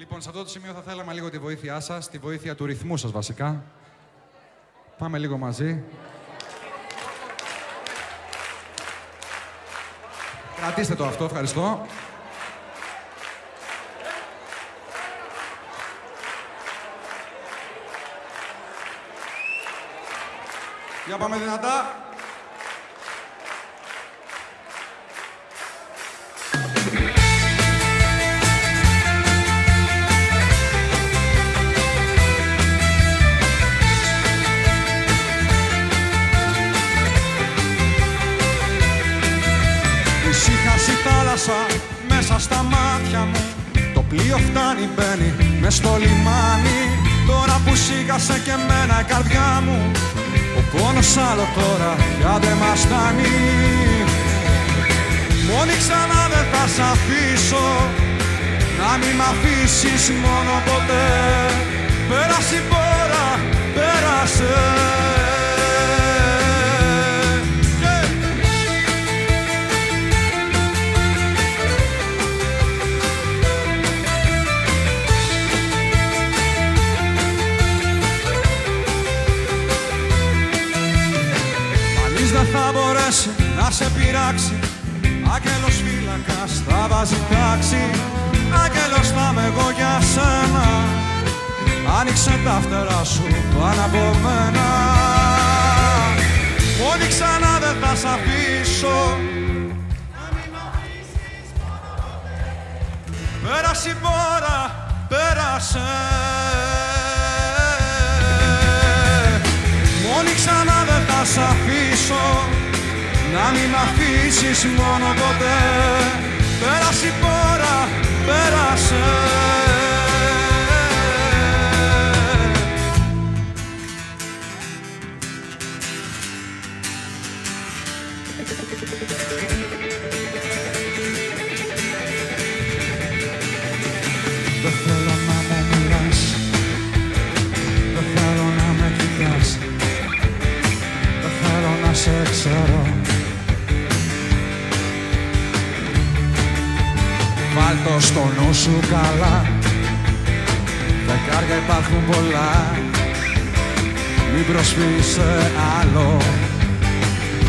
Λοιπόν, σε αυτό το σημείο θα θέλαμε λίγο τη βοήθειά σας, τη βοήθεια του ρυθμού σας βασικά. Πάμε λίγο μαζί. Κρατήστε το αυτό, ευχαριστώ. Για πάμε δυνατά. Ησύχασε η θάλασσα μέσα στα μάτια μου. Το πλοίο φτάνει, μπαίνει μες στο λιμάνι. Τώρα που σίγασε και εμένα η καρδιά μου, ο πόνος άλλο τώρα πια δεν μας φτάνει. Μόνη ξανά δεν θα σ' αφήσω, να μην μ' αφήσεις μόνο ποτέ. Πέρασε η πόρα, πέρασε. Δεν θα μπορέσει να σε πειράξει. Άγγελος φύλακας θα βάζει τάξη. Άγγελος θα είμαι εγώ για σένα. Άνοιξε τα φτερά σου πάνω από μένα. Μόνη ξανά δεν θα σ' αφήσω. Πέρασε η πόρα, πέρασε. Μόνη ξανά δεν θα σ' αφήσω, να μην μ' αφήσεις μόνο ποτέ. Πέρασε η πόρα, πέρασε. Δεν θέλω να μου μιλάς, δεν θέλω να με κοιτάς, δεν θέλω να σε ξέρω. Βάλ' το στο νου σου καλά, δεκάρια υπάρχουν πολλά. Μην προσφύγεις σε άλλο,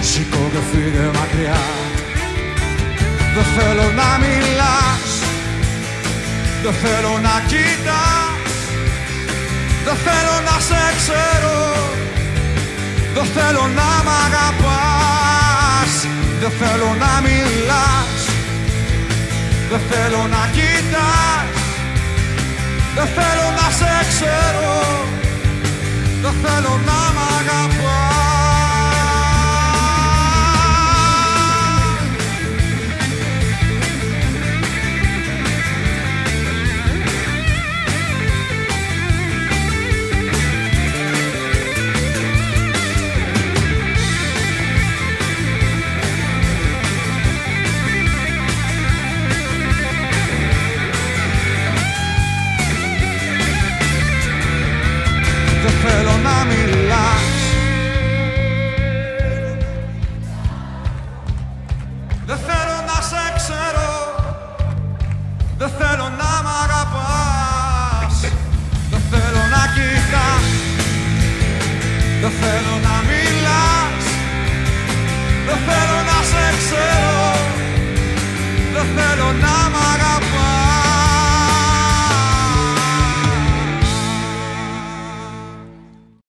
σηκώ και φύγε μακριά. Δεν θέλω να μιλάς, δεν θέλω να κοιτάς, δεν θέλω να σε ξέρω, δεν θέλω να μ' αγαπάς, δεν θέλω να μιλάς, δεν θέλω να κοιτάς, δεν θέλω να σε ξέρω, δεν θέλω να μ' αγαπάς.